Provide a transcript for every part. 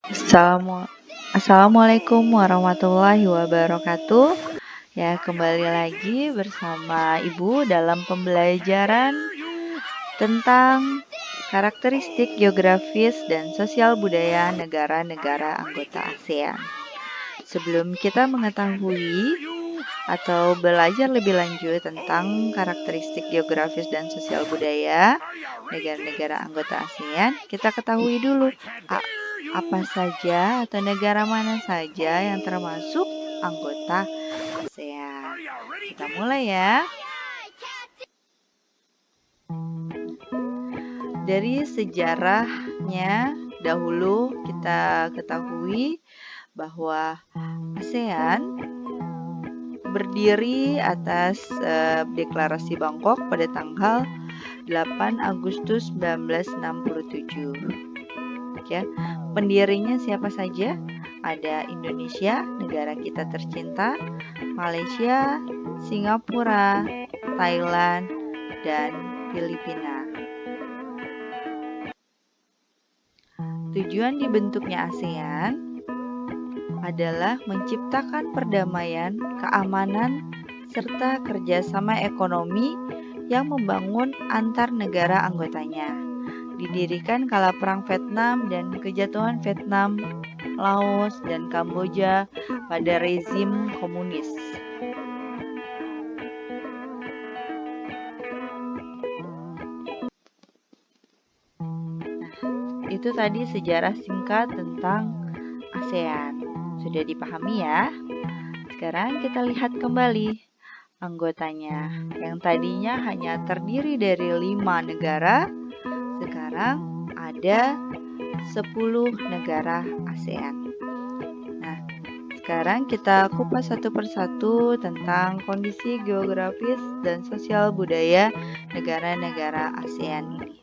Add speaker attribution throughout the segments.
Speaker 1: Assalamualaikum warahmatullahi wabarakatuh. Ya, kembali lagi bersama Ibu dalam pembelajaran tentang karakteristik geografis dan sosial budaya negara-negara anggota ASEAN. Sebelum kita mengetahui atau belajar lebih lanjut tentang karakteristik geografis dan sosial budaya negara-negara anggota ASEAN, kita ketahui dulu apa saja atau negara mana saja yang termasuk anggota ASEAN. Kita mulai ya. Dari sejarahnya dahulu kita ketahui bahwa ASEAN berdiri atas Deklarasi Bangkok pada tanggal 8 Agustus 1967. Ya, pendirinya siapa saja? Ada Indonesia, negara kita tercinta, Malaysia, Singapura, Thailand, dan Filipina. Tujuan dibentuknya ASEAN adalah menciptakan perdamaian, keamanan, serta kerjasama ekonomi yang membangun antar negara anggotanya. Didirikan kala Perang Vietnam dan kejatuhan Vietnam, Laos, dan Kamboja pada rezim komunis. Itu tadi sejarah singkat tentang ASEAN. Sudah dipahami ya? Sekarang kita lihat kembali anggotanya. Yang tadinya hanya terdiri dari 5 negara, sekarang ada 10 negara ASEAN. Nah, sekarang kita kupas satu persatu tentang kondisi geografis dan sosial budaya negara-negara ASEAN ini.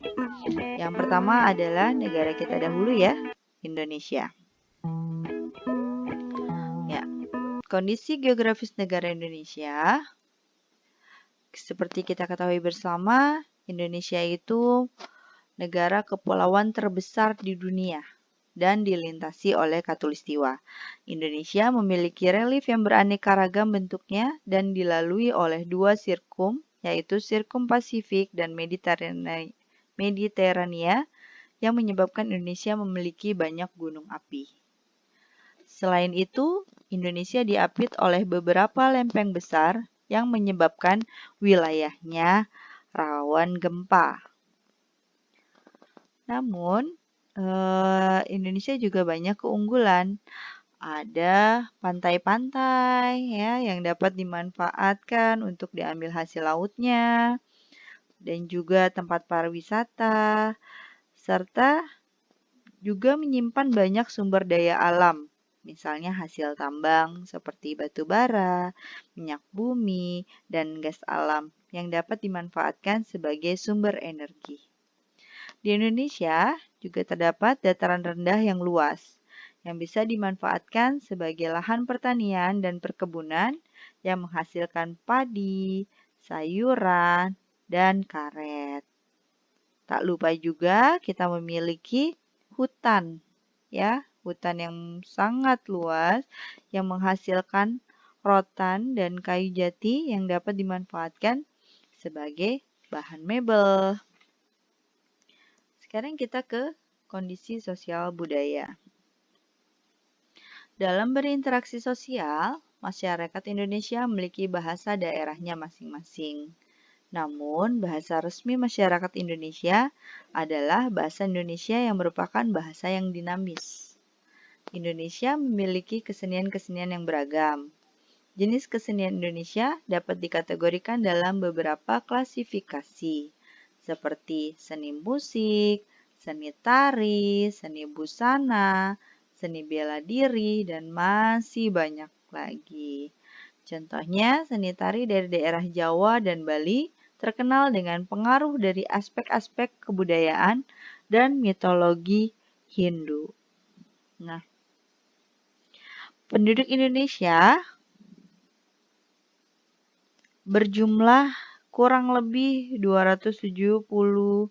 Speaker 1: Yang pertama adalah negara kita dahulu ya, Indonesia. Ya, kondisi geografis negara Indonesia, seperti kita ketahui bersama, Indonesia itu negara kepulauan terbesar di dunia dan dilintasi oleh Khatulistiwa. Indonesia memiliki relief yang beraneka ragam bentuknya dan dilalui oleh 2 sirkum, yaitu Sirkum Pasifik dan Mediterania, yang menyebabkan Indonesia memiliki banyak gunung api. Selain itu, Indonesia diapit oleh beberapa lempeng besar yang menyebabkan wilayahnya rawan gempa. Namun, Indonesia juga banyak keunggulan. Ada pantai-pantai ya yang dapat dimanfaatkan untuk diambil hasil lautnya, dan juga tempat pariwisata, serta juga menyimpan banyak sumber daya alam. Misalnya hasil tambang seperti batu bara, minyak bumi, dan gas alam yang dapat dimanfaatkan sebagai sumber energi. Di Indonesia juga terdapat dataran rendah yang luas, yang bisa dimanfaatkan sebagai lahan pertanian dan perkebunan yang menghasilkan padi, sayuran, dan karet. Tak lupa juga kita memiliki hutan, ya, hutan yang sangat luas yang menghasilkan rotan dan kayu jati yang dapat dimanfaatkan sebagai bahan mebel. Sekarang kita ke kondisi sosial budaya. Dalam berinteraksi sosial, masyarakat Indonesia memiliki bahasa daerahnya masing-masing. Namun, bahasa resmi masyarakat Indonesia adalah bahasa Indonesia yang merupakan bahasa yang dinamis. Indonesia memiliki kesenian-kesenian yang beragam. Jenis kesenian Indonesia dapat dikategorikan dalam beberapa klasifikasi, seperti seni musik, seni tari, seni busana, seni bela diri, dan masih banyak lagi. Contohnya, seni tari dari daerah Jawa dan Bali terkenal dengan pengaruh dari aspek-aspek kebudayaan dan mitologi Hindu. Nah, penduduk Indonesia berjumlah kurang lebih 270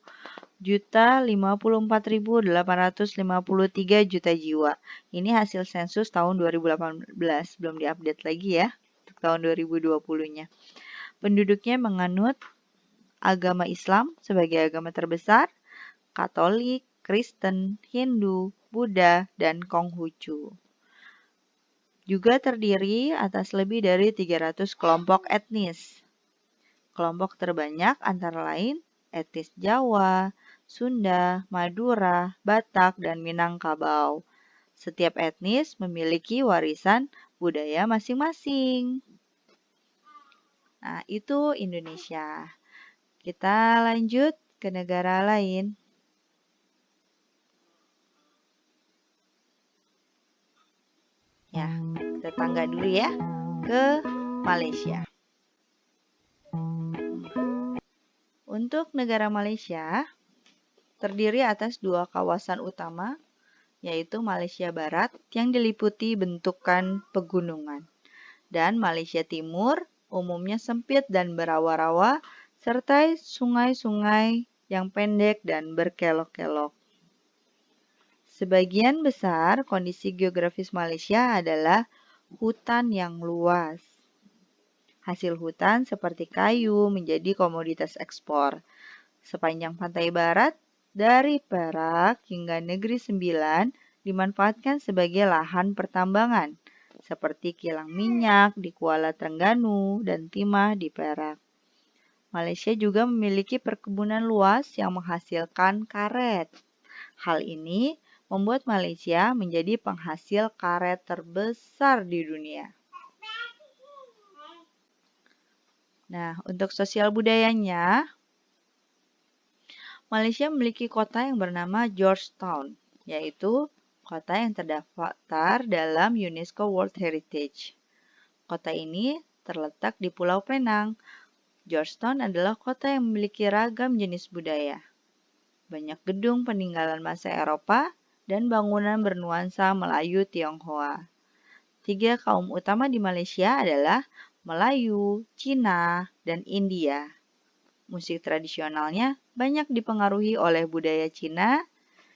Speaker 1: 4.054.853 juta jiwa. Ini hasil sensus tahun 2018, belum diupdate lagi ya untuk tahun 2020-nya. Penduduknya menganut agama Islam sebagai agama terbesar, Katolik, Kristen, Hindu, Buddha, dan Konghucu. Juga terdiri atas lebih dari 300 kelompok etnis. Kelompok terbanyak antara lain etnis Jawa, Sunda, Madura, Batak, dan Minangkabau. Setiap etnis memiliki warisan budaya masing-masing. Nah, itu Indonesia. Kita lanjut ke negara lain. Ya, tetangga dulu ya, ke Malaysia. Untuk negara Malaysia, terdiri atas dua kawasan utama, yaitu Malaysia Barat yang diliputi bentukan pegunungan, dan Malaysia Timur umumnya sempit dan berawa-rawa, serta sungai-sungai yang pendek dan berkelok-kelok. Sebagian besar kondisi geografis Malaysia adalah hutan yang luas. Hasil hutan seperti kayu menjadi komoditas ekspor. Sepanjang pantai barat, dari Perak hingga Negeri Sembilan dimanfaatkan sebagai lahan pertambangan, seperti kilang minyak di Kuala Terengganu dan timah di Perak. Malaysia juga memiliki perkebunan luas yang menghasilkan karet. Hal ini membuat Malaysia menjadi penghasil karet terbesar di dunia. Nah, untuk sosial budayanya, Malaysia memiliki kota yang bernama Georgetown, yaitu kota yang terdaftar dalam UNESCO World Heritage. Kota ini terletak di Pulau Penang. Georgetown adalah kota yang memiliki ragam jenis budaya. Banyak gedung peninggalan masa Eropa dan bangunan bernuansa Melayu Tionghoa. Tiga kaum utama di Malaysia adalah Melayu, Cina, dan India. Musik tradisionalnya banyak dipengaruhi oleh budaya Cina,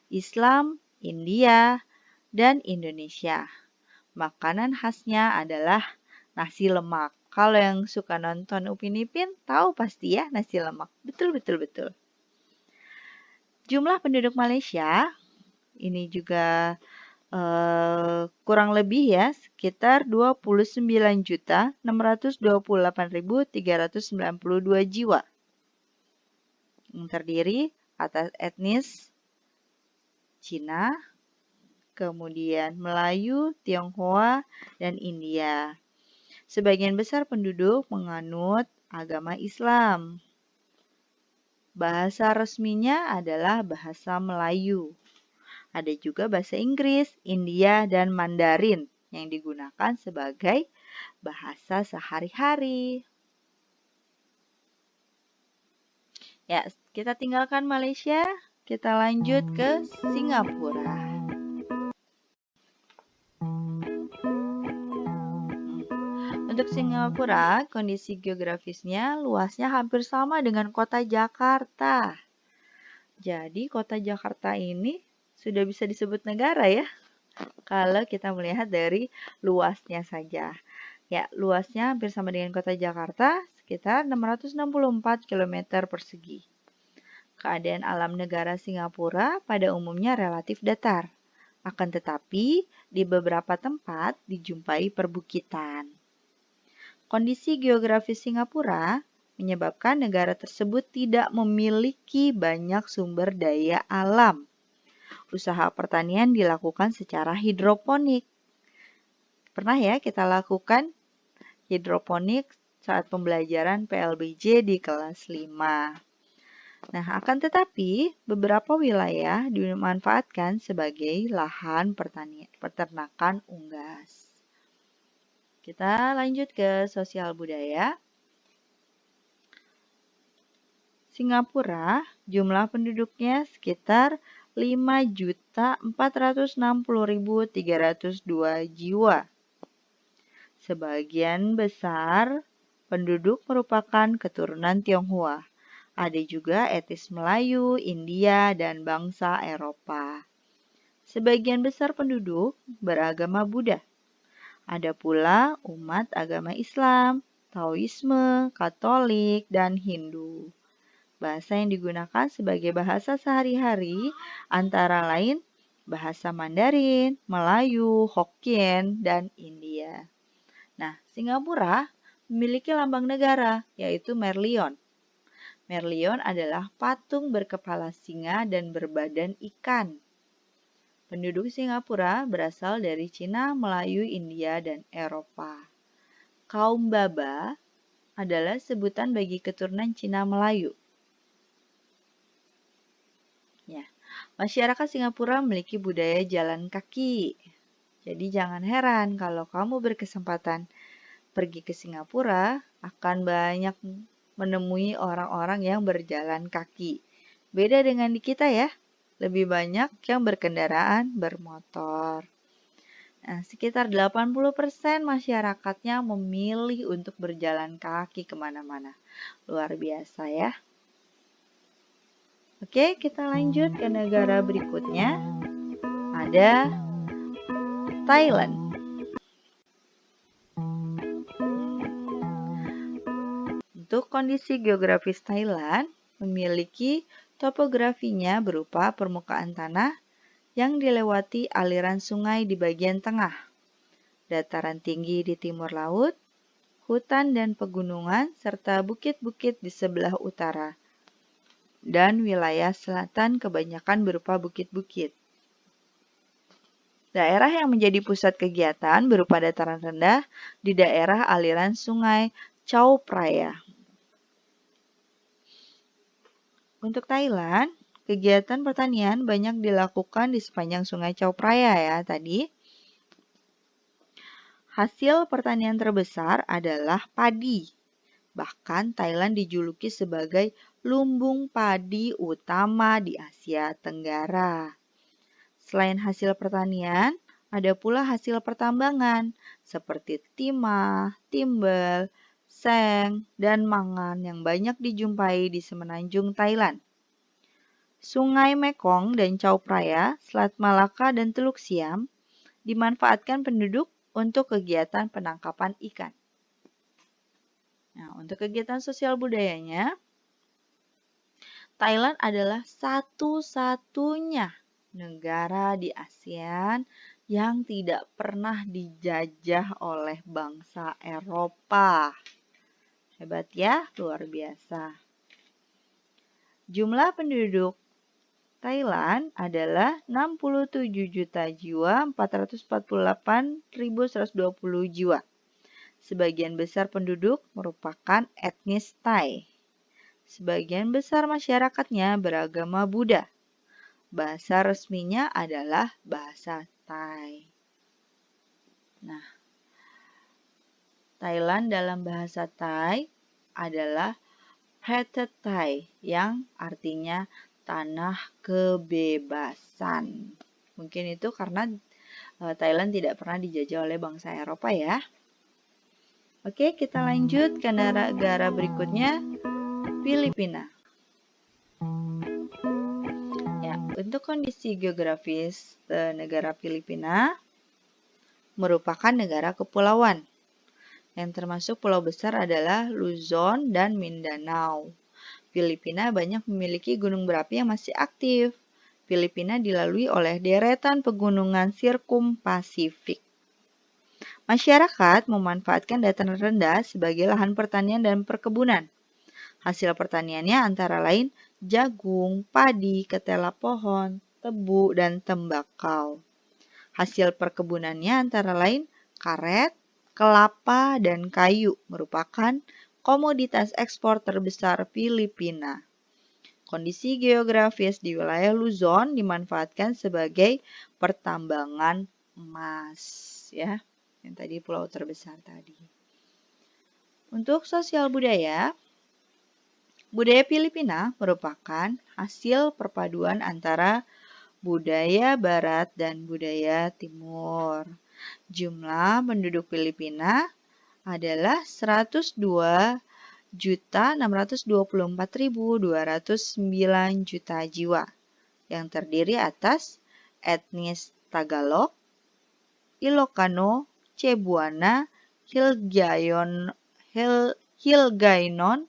Speaker 1: Islam, India, dan Indonesia. Makanan khasnya adalah nasi lemak. Kalau yang suka nonton Upin Ipin tahu pasti ya nasi lemak. Betul. Jumlah penduduk Malaysia ini juga kurang lebih ya sekitar 29.628.392 jiwa. Yang terdiri atas etnis Cina, kemudian Melayu, Tionghoa, dan India. Sebagian besar penduduk menganut agama Islam. Bahasa resminya adalah bahasa Melayu. Ada juga bahasa Inggris, India, dan Mandarin yang digunakan sebagai bahasa sehari-hari. Ya, kita tinggalkan Malaysia, kita lanjut ke Singapura. Untuk Singapura, kondisi geografisnya luasnya hampir sama dengan kota Jakarta. Jadi, kota Jakarta ini sudah bisa disebut negara ya, kalau kita melihat dari luasnya saja. Ya, luasnya hampir sama dengan kota Jakarta, sekitar 664 km persegi. Keadaan alam negara Singapura pada umumnya relatif datar. Akan tetapi, di beberapa tempat dijumpai perbukitan. Kondisi geografis Singapura menyebabkan negara tersebut tidak memiliki banyak sumber daya alam. Usaha pertanian dilakukan secara hidroponik. Pernah ya kita lakukan hidroponik saat pembelajaran PLBJ di kelas 5. Nah, akan tetapi beberapa wilayah dimanfaatkan sebagai lahan peternakan unggas. Kita lanjut ke sosial budaya. Singapura, jumlah penduduknya sekitar 5.460.302 jiwa. Sebagian besar penduduk merupakan keturunan Tionghoa. Ada juga etnis Melayu, India, dan bangsa Eropa. Sebagian besar penduduk beragama Buddha. Ada pula umat agama Islam, Taoisme, Katolik, dan Hindu. Bahasa yang digunakan sebagai bahasa sehari-hari antara lain bahasa Mandarin, Melayu, Hokkien, dan India. Nah, Singapura memiliki lambang negara, yaitu Merlion. Merlion adalah patung berkepala singa dan berbadan ikan. Penduduk Singapura berasal dari Cina, Melayu, India, dan Eropa. Kaum Baba adalah sebutan bagi keturunan Cina Melayu. Ya, masyarakat Singapura memiliki budaya jalan kaki. Jadi jangan heran kalau kamu berkesempatan pergi ke Singapura akan banyak menemui orang-orang yang berjalan kaki. Beda dengan di kita ya, lebih banyak yang berkendaraan bermotor. Nah, sekitar 80% masyarakatnya memilih untuk berjalan kaki kemana-mana. Luar biasa ya. Oke, kita lanjut ke negara berikutnya. Ada Thailand. Untuk kondisi geografis Thailand, memiliki topografinya berupa permukaan tanah yang dilewati aliran sungai di bagian tengah, dataran tinggi di timur laut, hutan dan pegunungan, serta bukit-bukit di sebelah utara, dan wilayah selatan kebanyakan berupa bukit-bukit. Daerah yang menjadi pusat kegiatan berupa dataran rendah di daerah aliran sungai Chao Phraya. Untuk Thailand, kegiatan pertanian banyak dilakukan di sepanjang sungai Chao Phraya ya tadi. Hasil pertanian terbesar adalah padi. Bahkan Thailand dijuluki sebagai lumbung padi utama di Asia Tenggara. Selain hasil pertanian, ada pula hasil pertambangan seperti timah, timbel, seng, dan mangan yang banyak dijumpai di semenanjung Thailand. Sungai Mekong dan Chao Phraya, Selat Malaka, dan Teluk Siam dimanfaatkan penduduk untuk kegiatan penangkapan ikan. Nah, untuk kegiatan sosial budayanya, Thailand adalah satu-satunya negara di ASEAN yang tidak pernah dijajah oleh bangsa Eropa. Hebat ya, luar biasa. Jumlah penduduk Thailand adalah 67 juta jiwa, 448.120 jiwa. Sebagian besar penduduk merupakan etnis Thai. Sebagian besar masyarakatnya beragama Buddha. Bahasa resminya adalah bahasa Thai. Nah, Thailand dalam bahasa Thai adalah Phatet Thai yang artinya tanah kebebasan. Mungkin itu karena Thailand tidak pernah dijajah oleh bangsa Eropa ya. Oke, kita lanjut ke negara berikutnya, Filipina. Ya, untuk kondisi geografis negara Filipina merupakan negara kepulauan. Yang termasuk pulau besar adalah Luzon dan Mindanao. Filipina banyak memiliki gunung berapi yang masih aktif. Filipina dilalui oleh deretan pegunungan Sirkum Pasifik. Masyarakat memanfaatkan dataran rendah sebagai lahan pertanian dan perkebunan. Hasil pertaniannya antara lain jagung, padi, ketela pohon, tebu, dan tembakau. Hasil perkebunannya antara lain karet, kelapa, dan kayu merupakan komoditas ekspor terbesar Filipina. Kondisi geografis di wilayah Luzon dimanfaatkan sebagai pertambangan emas, ya. Yang tadi pulau terbesar tadi. Untuk sosial budaya, budaya Filipina merupakan hasil perpaduan antara budaya barat dan budaya timur. Jumlah penduduk Filipina adalah 102 624.209 juta jiwa, yang terdiri atas etnis Tagalog, Ilocano, Cebuana, Hiligaynon,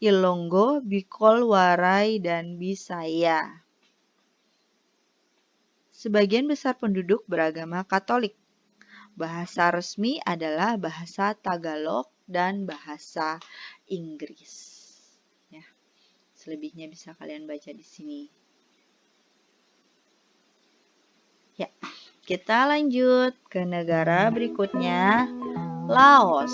Speaker 1: Ilonggo, Bicol, Waray, dan Bisaya. Sebagian besar penduduk beragama Katolik. Bahasa resmi adalah bahasa Tagalog dan bahasa Inggris. Ya, selebihnya bisa kalian baca di sini. Ya, kita lanjut ke negara berikutnya, Laos.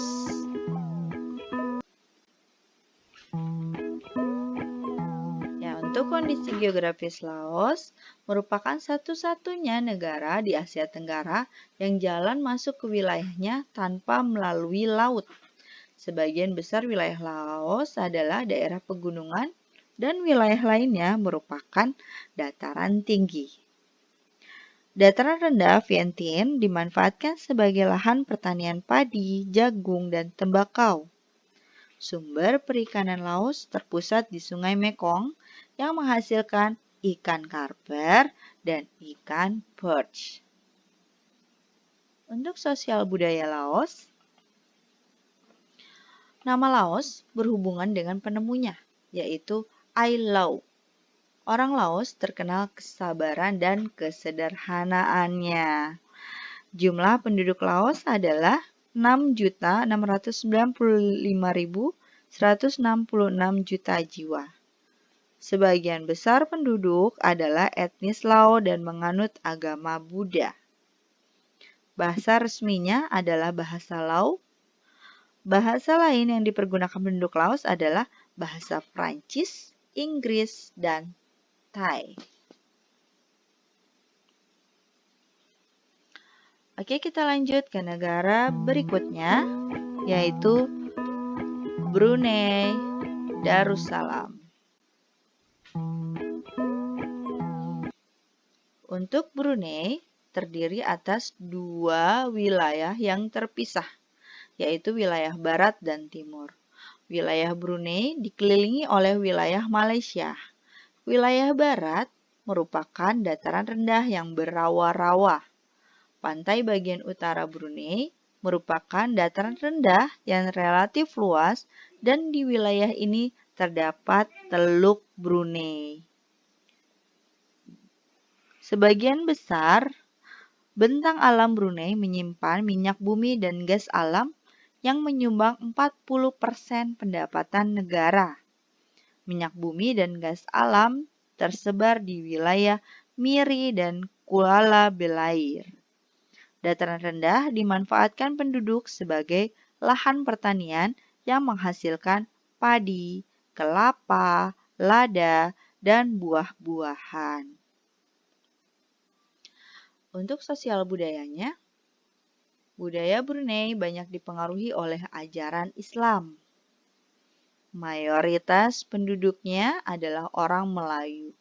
Speaker 1: Ya, untuk kondisi geografis Laos merupakan satu-satunya negara di Asia Tenggara yang jalan masuk ke wilayahnya tanpa melalui laut. Sebagian besar wilayah Laos adalah daerah pegunungan dan wilayah lainnya merupakan dataran tinggi. Dataran rendah Vientiane dimanfaatkan sebagai lahan pertanian padi, jagung, dan tembakau. Sumber perikanan Laos terpusat di Sungai Mekong yang menghasilkan ikan karper dan ikan perch. Untuk sosial budaya Laos, nama Laos berhubungan dengan penemunya, yaitu Ai Lau. Orang Laos terkenal kesabaran dan kesederhanaannya. Jumlah penduduk Laos adalah 6.695.166 juta jiwa. Sebagian besar penduduk adalah etnis Lao dan menganut agama Buddha. Bahasa resminya adalah bahasa Lao. Bahasa lain yang dipergunakan penduduk Laos adalah bahasa Prancis, Inggris, dan Thai. Oke, kita lanjut ke negara berikutnya, yaitu Brunei Darussalam. Untuk Brunei terdiri atas dua wilayah yang terpisah, yaitu wilayah barat dan timur. Wilayah Brunei dikelilingi oleh wilayah Malaysia. Wilayah barat merupakan dataran rendah yang berawa-rawa. Pantai bagian utara Brunei merupakan dataran rendah yang relatif luas dan di wilayah ini terdapat Teluk Brunei. Sebagian besar bentang alam Brunei menyimpan minyak bumi dan gas alam yang menyumbang 40% pendapatan negara. Minyak bumi dan gas alam tersebar di wilayah Miri dan Kuala Belair. Dataran rendah dimanfaatkan penduduk sebagai lahan pertanian yang menghasilkan padi, kelapa, lada, dan buah-buahan. Untuk sosial budayanya, budaya Brunei banyak dipengaruhi oleh ajaran Islam. Mayoritas penduduknya adalah orang Melayu.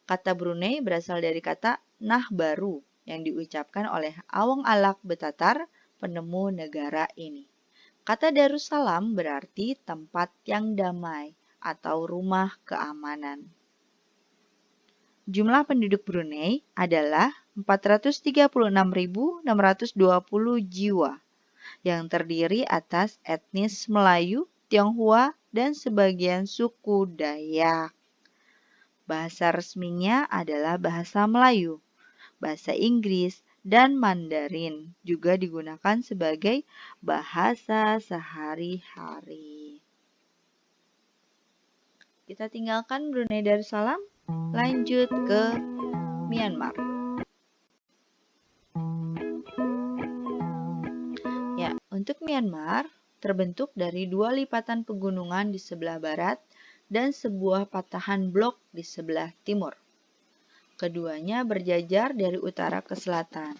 Speaker 1: Kata Brunei berasal dari kata nah baru yang diucapkan oleh Awang Alak Betatar, penemu negara ini. Kata Darussalam berarti tempat yang damai atau rumah keamanan. Jumlah penduduk Brunei adalah 436.620 jiwa, yang terdiri atas etnis Melayu, Tionghoa, dan sebagian suku Dayak. Bahasa resminya adalah bahasa Melayu. Bahasa Inggris dan Mandarin juga digunakan sebagai bahasa sehari-hari. Kita tinggalkan Brunei Darussalam, lanjut ke Myanmar. Ya, untuk Myanmar terbentuk dari dua lipatan pegunungan di sebelah barat dan sebuah patahan blok di sebelah timur. Keduanya berjajar dari utara ke selatan.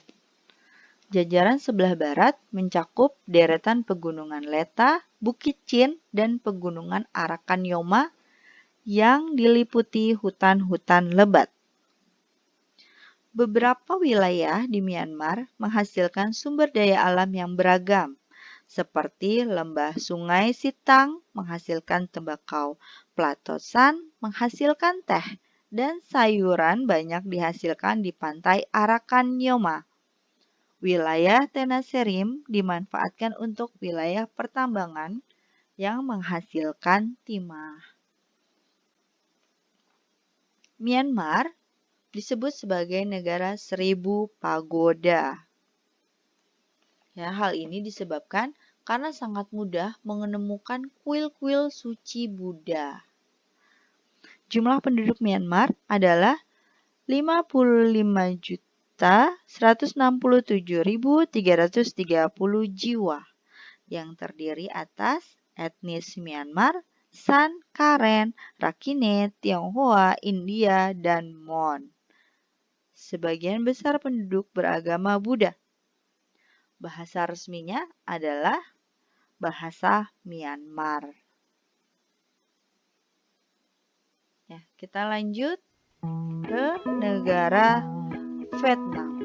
Speaker 1: Jajaran sebelah barat mencakup deretan pegunungan Leta, Bukit Chin, dan pegunungan Arakan Yoma yang diliputi hutan-hutan lebat. Beberapa wilayah di Myanmar menghasilkan sumber daya alam yang beragam, seperti lembah Sungai Sitang menghasilkan tembakau, Plato San menghasilkan teh, dan sayuran banyak dihasilkan di pantai Arakan Nyoma. Wilayah Tenasserim dimanfaatkan untuk wilayah pertambangan yang menghasilkan timah. Myanmar disebut sebagai negara 1000 pagoda. Ya, hal ini disebabkan karena sangat mudah menemukan kuil-kuil suci Buddha. Jumlah penduduk Myanmar adalah 55.167.330 jiwa yang terdiri atas etnis Myanmar, San, Karen, Rakhine, Tionghoa, India, dan Mon. Sebagian besar penduduk beragama Buddha. Bahasa resminya adalah bahasa Myanmar. Ya, kita lanjut ke negara Vietnam.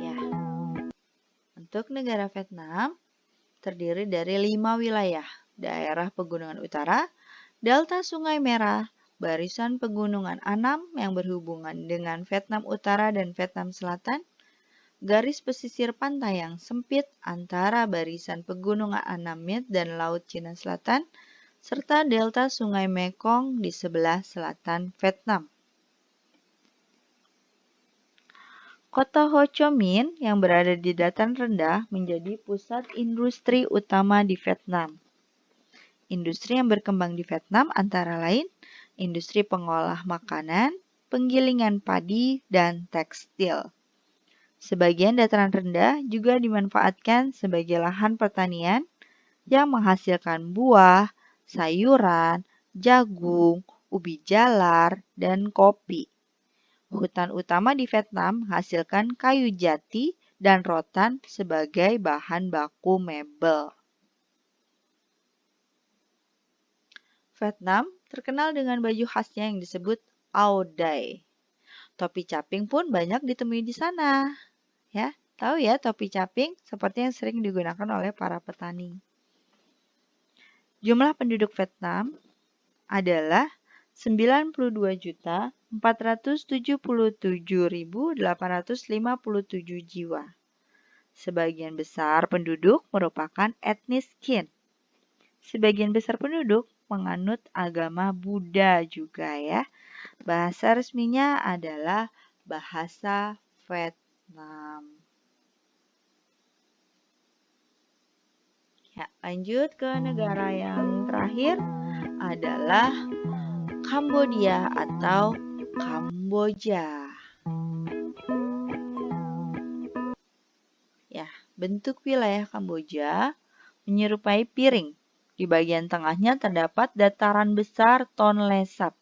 Speaker 1: Ya, untuk negara Vietnam terdiri dari 5 wilayah: daerah pegunungan utara, delta Sungai Merah, barisan pegunungan Annam yang berhubungan dengan Vietnam Utara dan Vietnam Selatan, garis pesisir pantai yang sempit antara barisan pegunungan Annamite dan Laut Cina Selatan, serta delta Sungai Mekong di sebelah selatan Vietnam. Kota Ho Chi Minh yang berada di dataran rendah menjadi pusat industri utama di Vietnam. Industri yang berkembang di Vietnam antara lain industri pengolah makanan, penggilingan padi, dan tekstil. Sebagian dataran rendah juga dimanfaatkan sebagai lahan pertanian yang menghasilkan buah, sayuran, jagung, ubi jalar, dan kopi. Hutan utama di Vietnam menghasilkan kayu jati dan rotan sebagai bahan baku mebel. Vietnam terkenal dengan baju khasnya yang disebut Áo Dai. Topi caping pun banyak ditemui di sana. Ya, tahu ya topi caping seperti yang sering digunakan oleh para petani. Jumlah penduduk Vietnam adalah 92.477.857 jiwa. Sebagian besar penduduk merupakan etnis Kin. Sebagian besar penduduk menganut agama Buddha juga ya. Bahasa resminya adalah bahasa Vietnam. Ya, lanjut ke negara yang terakhir adalah Kambodia atau Kamboja. Ya, bentuk wilayah Kamboja menyerupai piring. Di bagian tengahnya terdapat dataran besar Tonle Sap,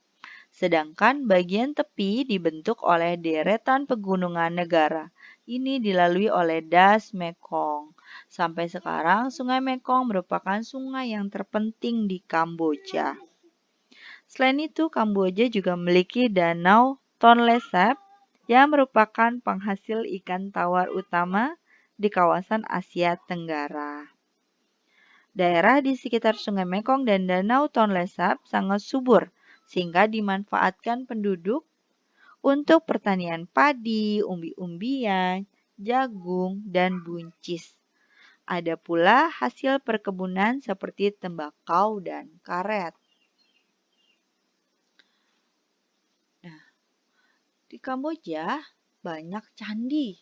Speaker 1: sedangkan bagian tepi dibentuk oleh deretan pegunungan negara. Ini dilalui oleh Das Mekong. Sampai sekarang, Sungai Mekong merupakan sungai yang terpenting di Kamboja. Selain itu, Kamboja juga memiliki danau Tonle Sap yang merupakan penghasil ikan tawar utama di kawasan Asia Tenggara. Daerah di sekitar Sungai Mekong dan Danau Tonle Sap sangat subur, sehingga dimanfaatkan penduduk untuk pertanian padi, umbi-umbian, jagung, dan buncis. Ada pula hasil perkebunan seperti tembakau dan karet. Nah, di Kamboja banyak candi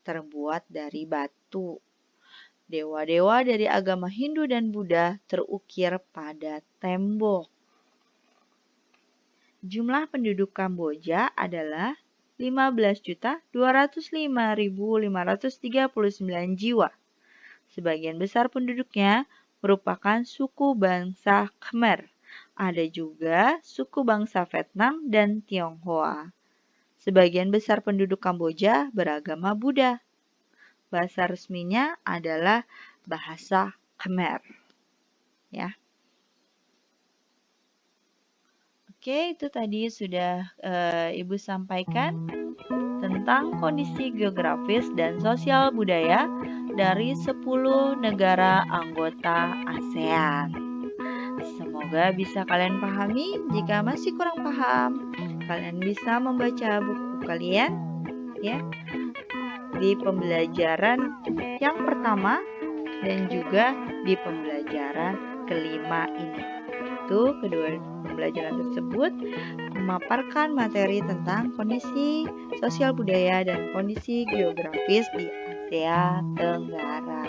Speaker 1: terbuat dari batu. Dewa-dewa dari agama Hindu dan Buddha terukir pada tembok. Jumlah penduduk Kamboja adalah 15.205.539 jiwa. Sebagian besar penduduknya merupakan suku bangsa Khmer. Ada juga suku bangsa Vietnam dan Tionghoa. Sebagian besar penduduk Kamboja beragama Buddha. Bahasa resminya adalah bahasa Khmer. Ya. Oke, itu tadi sudah Ibu sampaikan tentang kondisi geografis dan sosial budaya dari 10 negara anggota ASEAN. Semoga bisa kalian pahami. Jika masih kurang paham, kalian bisa membaca buku kalian ya di pembelajaran yang pertama dan juga di pembelajaran kelima ini. Itu kedua pembelajaran tersebut memaparkan materi tentang kondisi sosial budaya dan kondisi geografis di Asia Tenggara.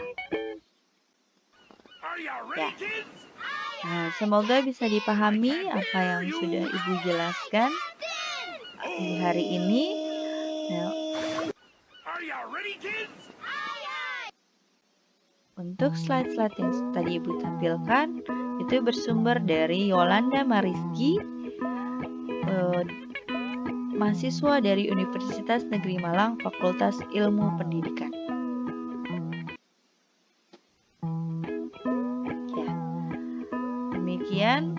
Speaker 1: Ya. Nah, semoga bisa dipahami apa yang sudah Ibu jelaskan di hari ini. Nah, untuk slide-slide yang tadi Ibu tampilkan itu bersumber dari Yolanda Mariski, mahasiswa dari Universitas Negeri Malang, Fakultas Ilmu Pendidikan. Ya, demikian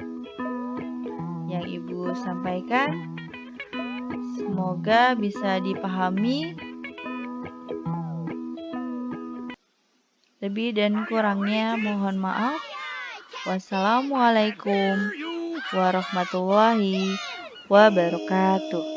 Speaker 1: yang Ibu sampaikan. Semoga bisa dipahami. Lebih dan kurangnya mohon maaf. Wassalamualaikum warahmatullahi wabarakatuh.